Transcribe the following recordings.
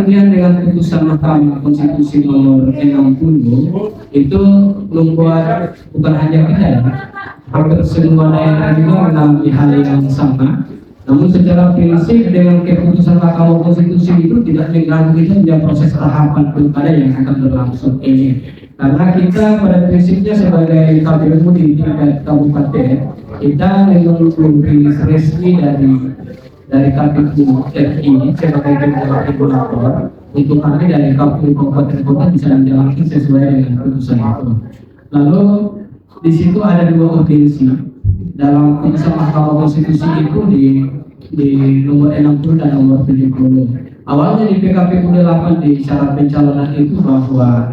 kemudian dengan putusan Mahkamah Konstitusi nomor 60 itu membuat bukan hanya kita ya, hampir semua daerah juga mengalami hal yang sama. Namun secara prinsip dengan keputusan Mahkamah Konstitusi itu tidak mengganggu kita punya proses tahapan pilkada yang akan berlangsung ini. Karena kita pada prinsipnya sebagai KPU di tingkat kabupaten, kita menunggu rilis resmi dari KPU RI sebagai regulator untuk kami dari KPU kabupaten kota bisa menjalankan sesuai dengan putusan itu. Lalu di situ ada dua urgensi dalam putusan Mahkamah Konstitusi itu di nomor 60 dan nomor 70. Awalnya di PKPU 8 di syarat pencalonan itu bahwa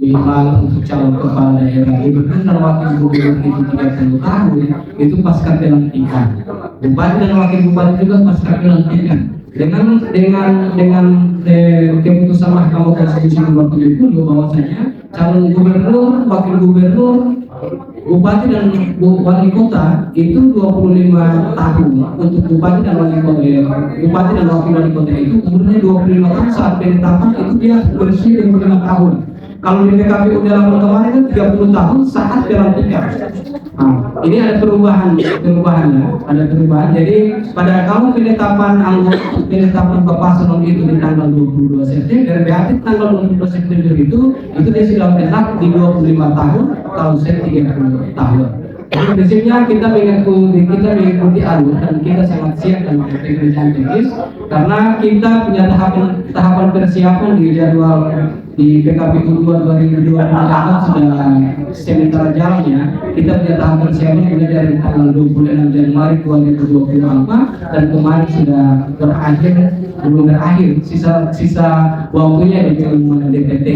minimal untuk calon kepala daerah gubernur dan wakil gubernur itu 30 tahun itu pasca pelantikan. Bupati dan wakil bupati juga pasca pelantikan. Dengan keputusan Mahkamah Konstitusi nomor 70 bahwasanya calon gubernur, wakil gubernur, bupati dan wali kota itu 25 tahun untuk bupati dan wali kota, bupati dan wakil wali kota itu umurnya 25 tahun saat penetapan itu dia berusia 25 tahun. Kalau di PKPU dalam kemarin itu 30 tahun saat pelantikan. Nah, ini ada ada perubahan. Jadi pada kalau penetapan Bapaslon itu di tanggal 22 September, berarti tanggal 22 September itu dia sudah penetap di 25 tahun, kalau saya 30 tahun. Jadi prinsipnya kita mengikuti alur dan kita sangat siap dalam pekerjaan teknis karena kita punya tahapan persiapan di jadwal di PKPU 2024 sudah sementara jalannya. Kita punya tahap persiapan mulai dari tanggal 26 Januari 2024 dan kemarin sudah belum berakhir sisa waktunya di DPT.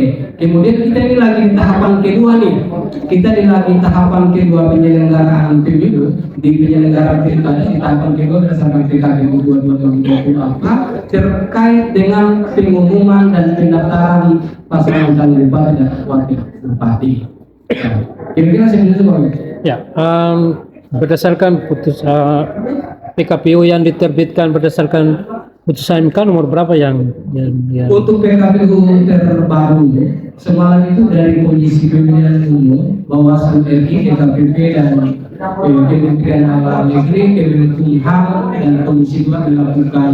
Kemudian kita ini lagi di tahapan kedua nih. Kita lagi tahapan kedua penyelenggaraan pemilu di penyelenggaraan pilkada di tahapan kedua berdasarkan PKPU 2024 terkait dengan pengumuman dan pendaftaran pasangan calon bupati dan wakil bupati. Kira-kira seperti itu Pak. Ya, berdasarkan PKPU yang diterbitkan berdasarkan putusan MK nomor berapa yang untuk PKPU terbaru semalam itu dari Komisi Pemilihan Umum, Bawaslu RI, DKPP dan Kementerian Dalam Negeri, Kemenkumham dan Komisi 2 melakukan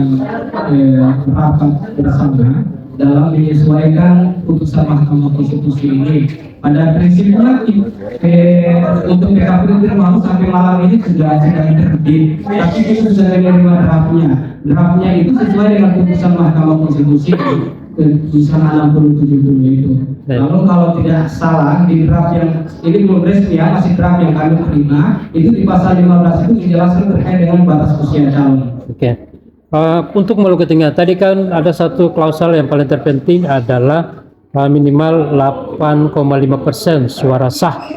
rapat bersama dalam menyesuaikan putusan Mahkamah Konstitusi ini. Pada prinsipnya untuk PKPU termasuk sampai malam ini sudah terbit, tapi kita sudah menerima draftnya itu sesuai dengan putusan Mahkamah Konstitusi putusan 60/70 itu. Lalu kalau tidak salah di draft yang ini belum resmi ya, masih draft yang kami terima itu di pasal 15 itu dijelaskan terkait dengan batas usia calon. Oke. Untuk Maluku Tengah tadi kan ada satu klausal yang paling terpenting adalah minimal 8,5% suara sah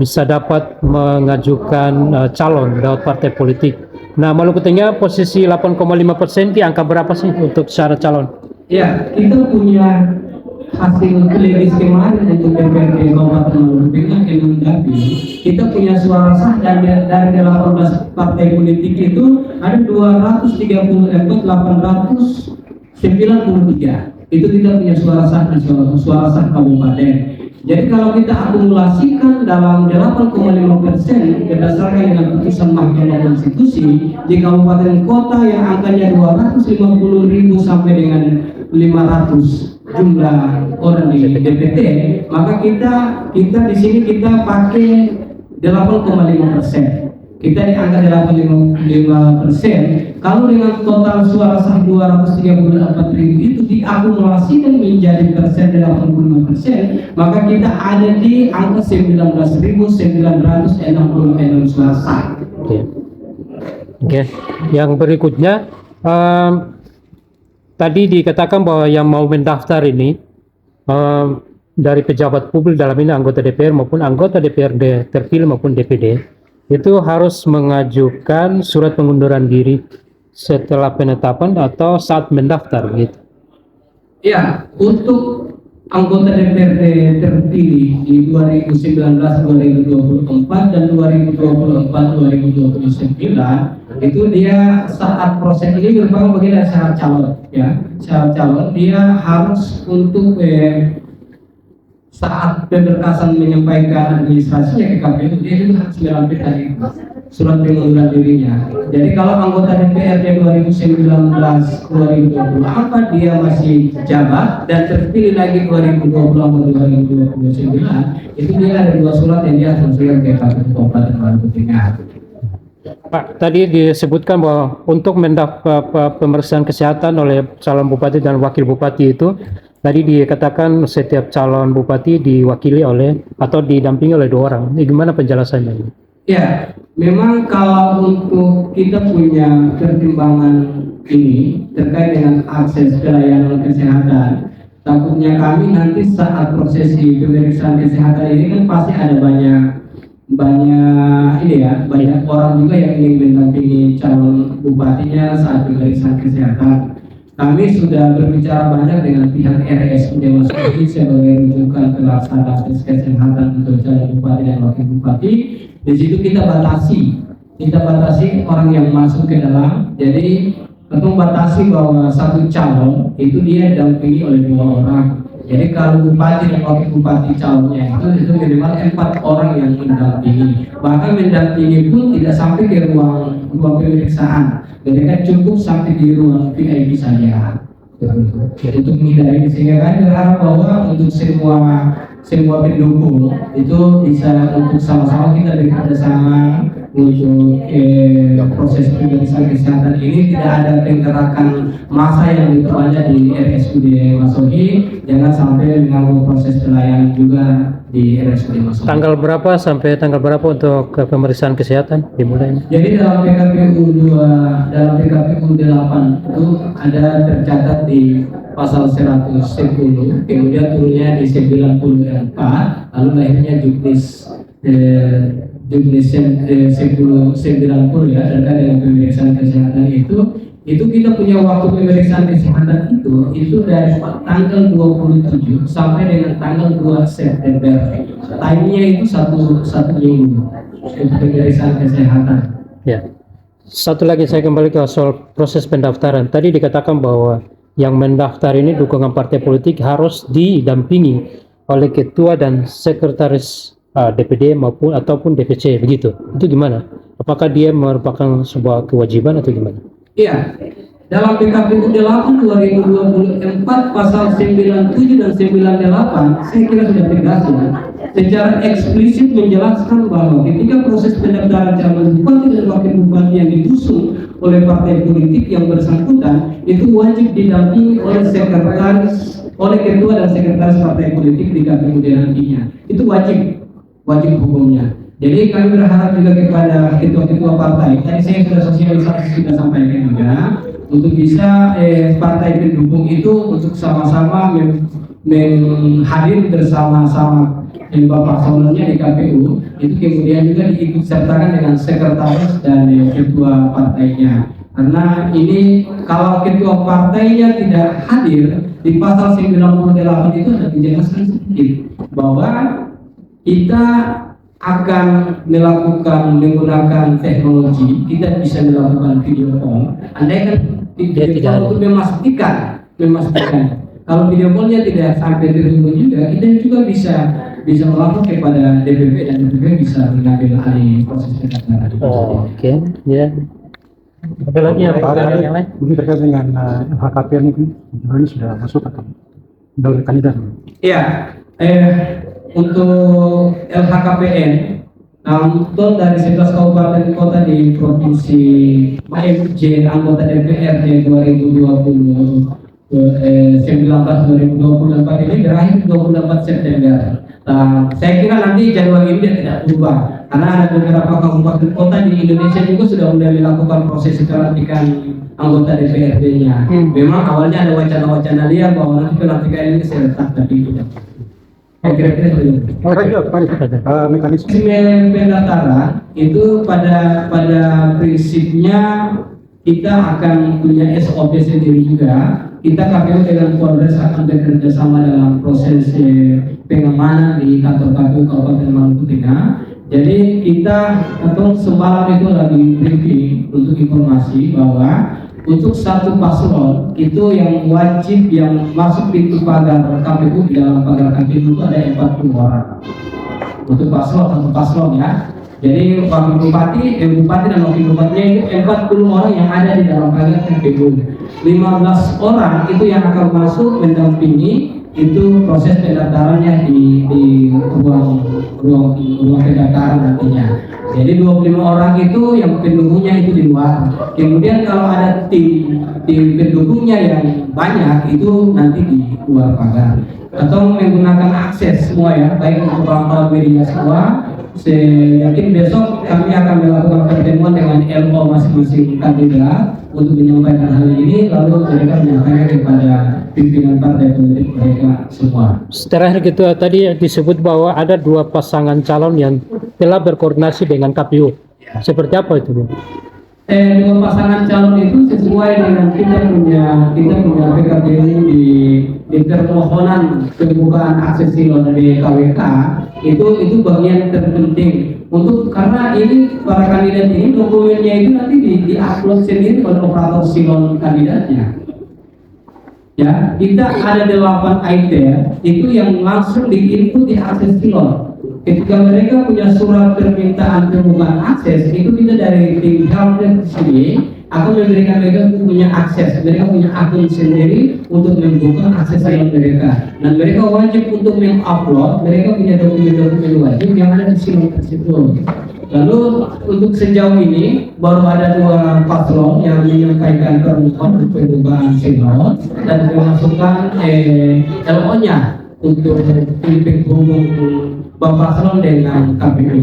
bisa dapat mengajukan calon lewat partai politik. Nah, Maluku Tengah posisi 8,5% di angka berapa sih untuk syarat calon? Ya, kita punya hasil legis kemarin untuk DPRD Kabupaten Maluku Tengah Kemendagri. Kita punya suara sah dari 18 partai politik itu ada 893. Itu kita punya suara sah dan suara sah kabupaten. Jadi kalau kita akumulasikan dalam 8,5% berdasarkan dengan putusan Mahkamah Konstitusi di kabupaten kota yang angkanya 250.000 sampai dengan 500 jumlah orang di DPT, maka kita di sini kita pakai 8,5%. Kita di angka 8,5%. Kalau dengan total suara sah 234.000 itu diakumulasikan menjadi persen 85%, maka kita ada di angka 19.966 suara sah. Oke. Yang berikutnya tadi dikatakan bahwa yang mau mendaftar ini dari pejabat publik dalam ini anggota DPR maupun anggota DPRD terpilih maupun DPD itu harus mengajukan surat pengunduran diri setelah penetapan atau saat mendaftar gitu. Ya, untuk anggota DPRD terpilih di 2019-2024 dan 2024-2029 itu dia saat proses ini merupakan bagian dari syarat calon, ya. Syarat calon dia harus untuk saat pemberkasan menyampaikan administrasinya ke KPU, dia juga harus melampir dari surat pengunduran dirinya. Jadi kalau anggota DPRD 2019-2024 dia masih jabat dan terpilih lagi 2020-2029, itu dia ada 2 surat yang dia harus masukkan ke KPU Kabupaten Maluku Tengah. Pak, tadi disebutkan bahwa untuk pemeriksaan kesehatan oleh calon bupati dan wakil bupati itu tadi dikatakan setiap calon bupati diwakili oleh atau didampingi oleh 2 orang. Ini gimana penjelasannya? Ya, memang kalau untuk kita punya pertimbangan ini terkait dengan akses pelayanan kesehatan, takutnya kami nanti saat prosesi pemeriksaan kesehatan ini kan pasti ada banyak ini ya, banyak orang juga yang ingin mendampingi calon bupatinya saat pemeriksaan kesehatan. Kami sudah berbicara banyak dengan pihak RSUD Masuki sebagai rujukan pelaksana tes kesehatan untuk calon bupati dan wakil bupati. Di situ kita batasi orang yang masuk ke dalam. Jadi kita batasi bahwa satu calon itu dia didampingi oleh 2 orang. Jadi kalau bupati dan wakil bupati calonnya itu minimal 4 orang yang mendampingi. Bahkan mendampingi pun tidak sampai ke ruang pemeriksaan. Mereka cukup sampai di ruang VIP saja. Untuk menghindari, sehingga kami berharap bahwa untuk semua pendukung itu bisa untuk sama-sama kita bekerja sama untuk proses pemeriksaan kesehatan ini tidak ada pergerakan massa yang diperbanyak di RSUD Masohi, jangan sampai mengganggu proses pelayanan juga di RSUD Masohi. Tanggal berapa sampai tanggal berapa untuk pemeriksaan kesehatan dimulai? Jadi dalam PKPU 8 itu ada tercatat di pasal 110, kemudian turunnya di 94, lalu lahirnya juknis 1090 ya, terkait dengan pemeriksaan kesehatan itu kita punya waktu pemeriksaan kesehatan itu dari tanggal 27 sampai dengan tanggal 2 September. Time-nya itu satu minggu untuk pemeriksaan kesehatan. Ya. Satu lagi saya kembali ke soal proses pendaftaran. Tadi dikatakan bahwa yang mendaftar ini dukungan partai politik harus didampingi oleh ketua dan sekretaris DPD ataupun DPC, begitu. Itu gimana? Apakah dia merupakan sebuah kewajiban atau gimana? Iya. Dalam PKPU 8 2024 pasal 97 dan 98 saya kira sudah tegas ya, secara eksplisit menjelaskan bahwa ketika proses pendaftaran calon bupati dan wakil bupati yang diusung oleh partai politik yang bersangkutan itu wajib didampingi oleh ketua dan sekretaris partai politik di KPU nantinya. Itu wajib hukumnya. Jadi kami berharap juga kepada ketua-ketua partai. Tadi saya sudah sosialisasi sudah sampaikan juga untuk bisa partai pendukung itu untuk sama-sama hadir bersama-sama Bapak Solonnya di KPU, itu kemudian juga diikut sertakan dengan sekretaris dan ketua partainya. Karena ini kalau ketua partainya tidak hadir di pasal 98 itu ada dijelaskan sedikit bahwa kita akan menggunakan teknologi, kita bisa melakukan video call. Andai kan video call untuk memastikan kalau video callnya tidak sampai terhubung juga, kita juga bisa melapor kepada DPP dan DPP bisa mengambil alih proses pendaftaran. Oke, ya. Ada lagi yang lain? Mungkin terkait dengan LHKPN ini sudah masuk atau sudah kandidat? Iya. Untuk LHKPN, untuk dari 11 kabupaten kota di provinsi MJ anggota DPRD 2019-2024 ini berakhir 24 September. Saya kira nanti jadwal ini tidak berubah karena ada beberapa kabupaten kota di Indonesia juga sudah mulai melakukan proses pelantikan anggota DPRD-nya. Memang awalnya ada wacana-wacana liar bahwa nanti pelantikan ini serentak, tapi tidak. Kira-kira mekanisme pendaftaran itu pada prinsipnya kita akan punya SOP sendiri juga. Kita KPU dengan Polres akan bekerja sama dalam proses pengamanan di kantor KPU Kabupaten Maluku Tengah. Jadi kita atau semalam itu lagi briefing untuk informasi bahwa untuk satu paslon itu yang wajib yang masuk pintu pagar KPU di dalam pagar KPU itu ada 40 orang. Untuk paslon satu paslon ya. Jadi wakil bupati, bupati dan wakil bupatinya itu 40 orang yang ada di dalam pagar KPU. 15 orang itu yang akan masuk mendampingi itu proses pendaftarannya di ruang pendaftaran nantinya. Jadi 25 orang itu yang pendukungnya itu di luar. Kemudian kalau ada tim pendukungnya yang banyak itu nanti di luar pagar atau menggunakan akses semua ya, baik untuk kawan-kawan media semua. Saya yakin besok kami akan melakukan pertemuan dengan LO masing-masing kandidat untuk menyampaikan hal ini, lalu mereka menyampaikan kepada pimpinan partai politik mereka semua. Terakhir gitu tadi disebut bahwa ada 2 pasangan calon yang telah berkoordinasi dengan KPU. Seperti apa itu? 2 pasangan calon itu sesuai dengan kita punya PKPU di permohonan pembukaan akses silon di KWK itu bagian terpenting untuk karena ini para kandidat ini dokumennya itu nanti di-upload sendiri oleh operator silon kandidatnya. Ya, kita ada 8 item itu yang langsung di-input di akses silon. Ketika mereka punya surat permintaan pembukaan akses, itu kita dari tim helpdesk sini akan memberikan mereka punya akses, mereka punya akun sendiri untuk membuka akses silon mereka. Dan mereka wajib untuk mengupload, mereka punya dokumen-dokumen wajib yang ada di silon tersebut. Lalu untuk sejauh ini baru ada 2 paslon yang menyampaikan permohonan untuk pembukaan silon dan memasukkan LO-nya untuk penghubung Bapak Paslon dengan KPU.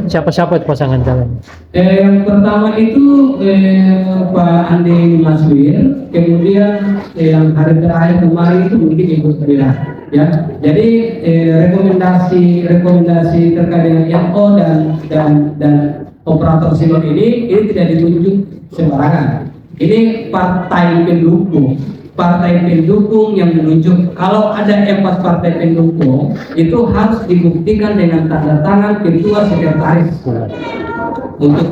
Siapa-siapa itu pasangan calon? Yang pertama itu Pak Andi Maswir, kemudian yang hari terakhir kemarin itu mungkin Ibu Sabira. Ya, jadi rekomendasi terkait dengan LO dan operator silon ini tidak ditunjuk sembarangan. Ini partai pendukung yang menunjuk. Kalau ada 4 partai pendukung itu harus dibuktikan dengan tanda tangan ketua sekretaris untuk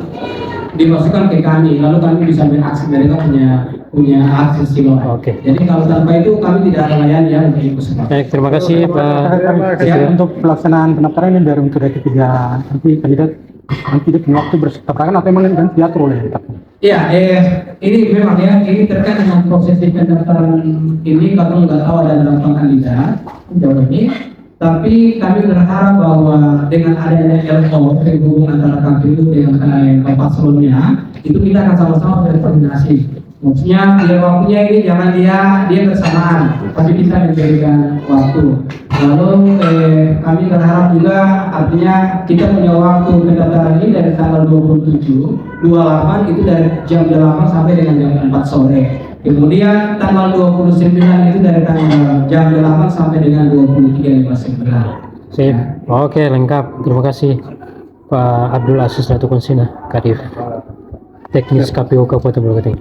dimasukkan ke kami, lalu kami bisa mengakses, mereka punya akses silon. Oke. Jadi kalau tanpa itu kami tidak akan layani ya untuk itu semua. Baik, terima kasih Pak. Ya, untuk pelaksanaan pendaftaran ini dari untuk dari ketiga nanti kandidat nanti dia punya waktu bersepakat atau memang nanti diatur oleh partai? Iya, ini memang ya, ini terkait dengan proses pendaftaran ini kalau nggak tahu ada 8 kandidat sejauh ini. Tapi kami berharap bahwa dengan adanya LO penghubung antara KPU dengan paslonnya itu kita akan sama-sama berkoordinasi. Maksudnya dia waktunya ini jangan dia bersamaan, tapi kita memberikan waktu. Lalu kami berharap juga artinya kita punya waktu pendaftaran ini dari tanggal 28 itu dari jam 8 sampai dengan jam 4 sore. Kemudian tanggal 29 itu dari tanggal jam 8 sampai dengan 23.59. Sip. Oke, lengkap. Terima kasih Pak Abdul Aziz Datuk Konsina, Kadif Teknis KPU Kabupaten Bogor.